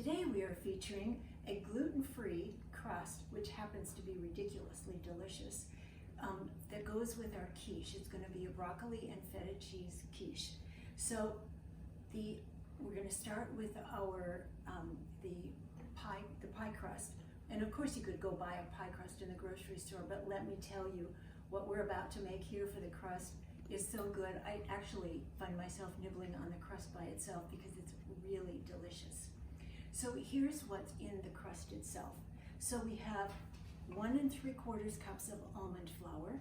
Today we are featuring a gluten-free crust, which happens to be ridiculously delicious, that goes with our quiche. It's going to be a broccoli and feta cheese quiche. So we're going to start with our the pie crust. And of course you could go buy a pie crust in the grocery store, but let me tell you, what we're about to make here for the crust is so good. I actually find myself nibbling on the crust by itself because it's really delicious. So here's what's in the crust itself. So we have 1 3/4 cups of almond flour,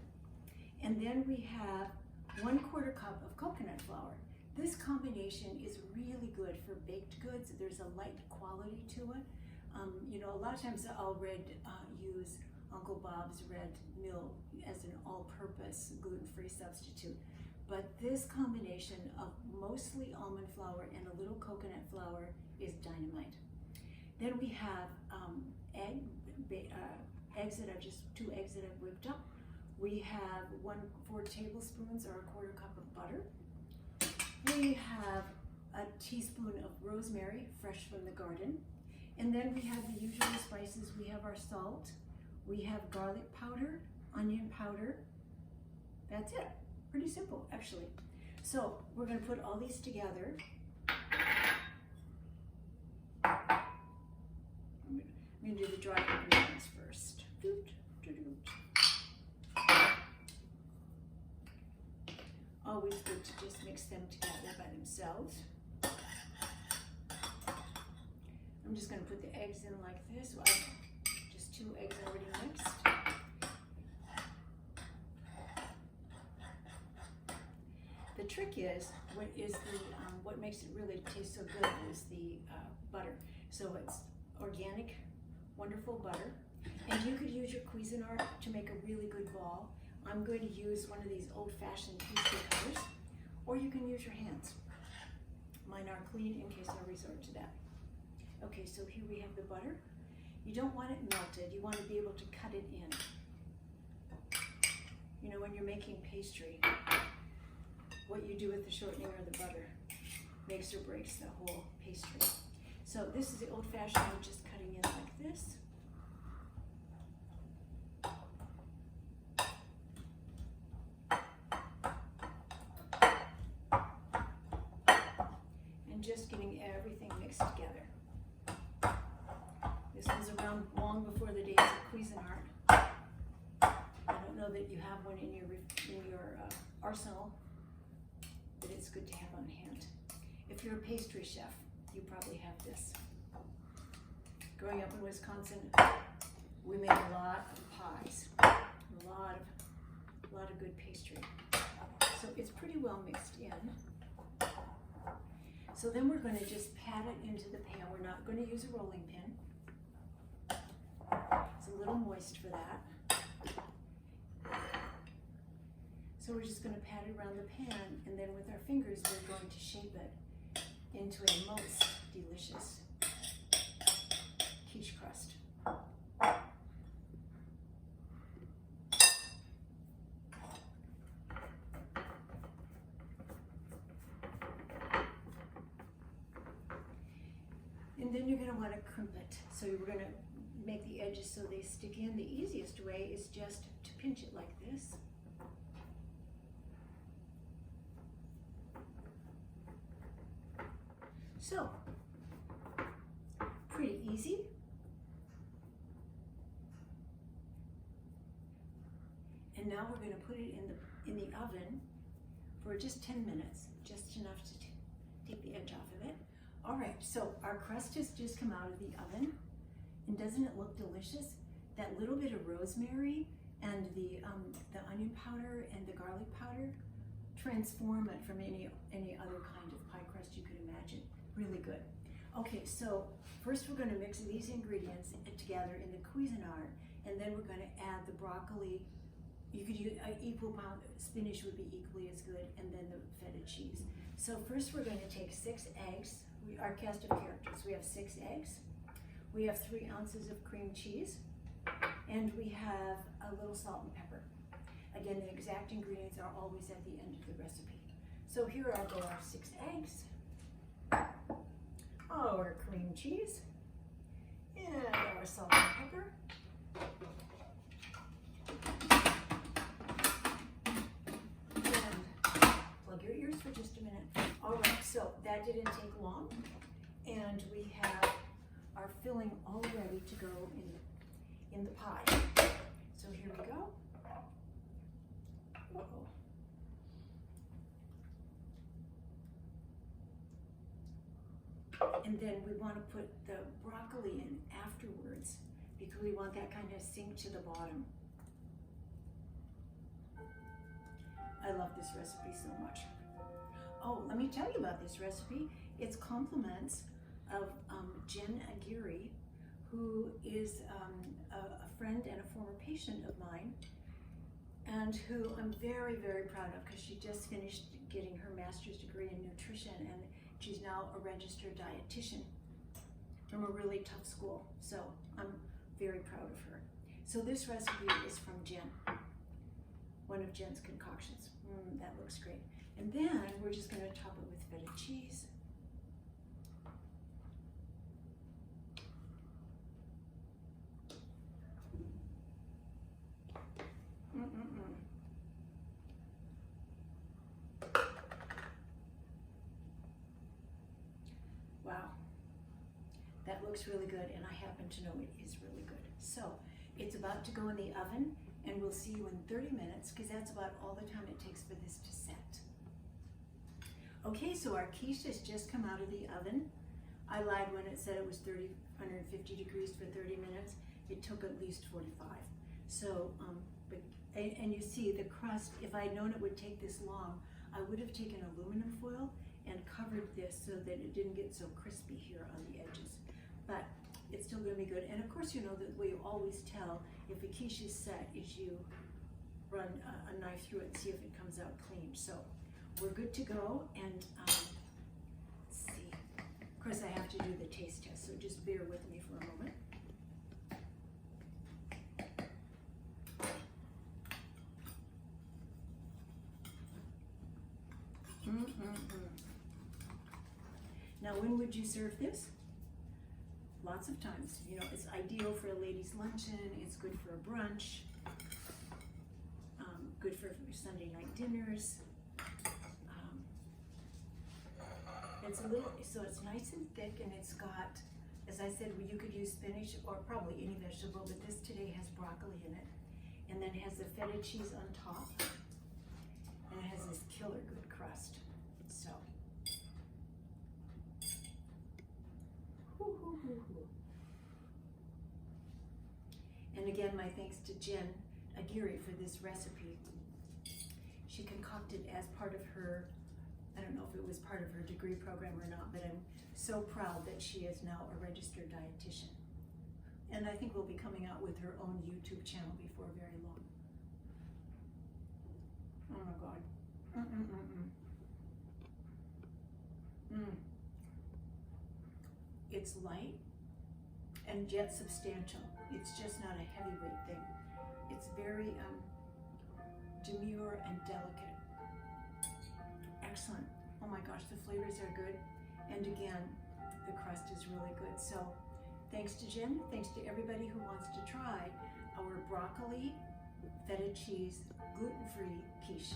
and then we have 1/4 cup of coconut flour. This combination is really good for baked goods. There's a light quality to it. You know, a lot of times I'll use Uncle Bob's red mill as an all-purpose gluten-free substitute. But this combination of mostly almond flour and a little coconut flour is dynamite. Then we have eggs that are just 2 eggs that I've whipped up. We have 4 tablespoons or 1/4 cup of butter. We have a teaspoon of rosemary, fresh from the garden. And then we have the usual spices. We have our salt. We have garlic powder, onion powder. That's it. Pretty simple, actually. So we're going to put all these together. I'm going to do the dry ingredients first. Always good to just mix them together by themselves. I'm just going to put the eggs in like this. Well, just 2 eggs already mixed. The trick is, what makes it really taste so good is the butter. So it's organic, wonderful butter. And you could use your Cuisinart to make a really good ball. I'm going to use one of these old-fashioned pastry cutters, or you can use your hands. Mine are clean in case I resort to that. Okay, so here we have the butter. You don't want it melted. You want to be able to cut it in. You know, when you're making pastry, what you do with the shortening or the butter makes or breaks the whole pastry. So this is the old-fashioned, we're just cutting in like this. And just getting everything mixed together. This was around long before the days of Cuisinart. I don't know that you have one in your arsenal, but it's good to have on hand. If you're a pastry chef, you probably have this. Growing up in Wisconsin, we made a lot of pies, a lot of good pastry. So it's pretty well mixed in. So then we're going to just pat it into the pan. We're not going to use a rolling pin. It's a little moist for that. So we're just going to pat it around the pan, and then with our fingers we're going to shape it into a most delicious quiche crust. And then you're going to want to crimp it. So we're going to make the edges so they stick in. The easiest way is just to pinch it like this. So, pretty easy. And now we're going to put it in the oven for just 10 minutes, just enough to take the edge off of it. All right, so our crust has just come out of the oven, and doesn't it look delicious? That little bit of rosemary and the onion powder and the garlic powder transform it from any other kind of pie crust you could imagine. Really good. Okay, so first we're going to mix these ingredients together in the Cuisinart, and then we're going to add the broccoli. You could use equal pound, spinach would be equally as good, and then the feta cheese. So first we're going to take 6 eggs. Our cast of characters. We have 6 eggs. We have 3 ounces of cream cheese, and we have a little salt and pepper. Again, the exact ingredients are always at the end of the recipe. So here are our 6 eggs, our cream cheese, And our salt and pepper. And plug your ears for just a minute. All right, so that didn't take long. And we have our filling all ready to go in the pie. So here we go. Uh-oh. And then we want to put the broccoli in afterwards because we want that kind of sink to the bottom. I love this recipe so much. Oh, let me tell you about this recipe. It's compliments of Jen Aguirre, who is a friend and a former patient of mine, and who I'm very, very proud of because she just finished getting her master's degree in nutrition, and she's now a registered dietitian from a really tough school. So I'm very proud of her. So this recipe is from Jen, one of Jen's concoctions. That looks great. And then we're just going to top it with feta cheese. Wow, that looks really good, and I happen to know it is really good. So it's about to go in the oven, and we'll see you in 30 minutes because that's about all the time it takes for this to set. Okay, so our quiche has just come out of the oven. I lied when it said it was 150 degrees for 30 minutes. It took at least 45. So, and you see the crust, if I had known it would take this long, I would have taken aluminum foil and covered this so that it didn't get so crispy here on the edges. But it's still going to be good. And of course, you know, the way you always tell if a quiche is set is you run a knife through it and see if it comes out clean. So we're good to go. And let's see. Of course, I have to do the taste test, so just bear with me for a moment. Now, when would you serve this? Lots of times. You know, it's ideal for a ladies' luncheon. It's good for a brunch. Good for Sunday night dinners. It's a little, so it's nice and thick, and it's got, as I said, you could use spinach or probably any vegetable, but this today has broccoli in it, and then has the feta cheese on top, and it has this killer good crust. So. And again, my thanks to Jen Aguirre for this recipe. She concocted as part of her, I don't know if it was part of her degree program or not, but I'm so proud that she is now a registered dietitian. And I think we'll be coming out with her own YouTube channel before very long. Oh my God. It's light and yet substantial. It's just not a heavyweight thing. It's very demure and delicate. Excellent. Oh my gosh, the flavors are good. And again, the crust is really good. So thanks to Jen, thanks to everybody who wants to try our broccoli, feta cheese, gluten-free quiche.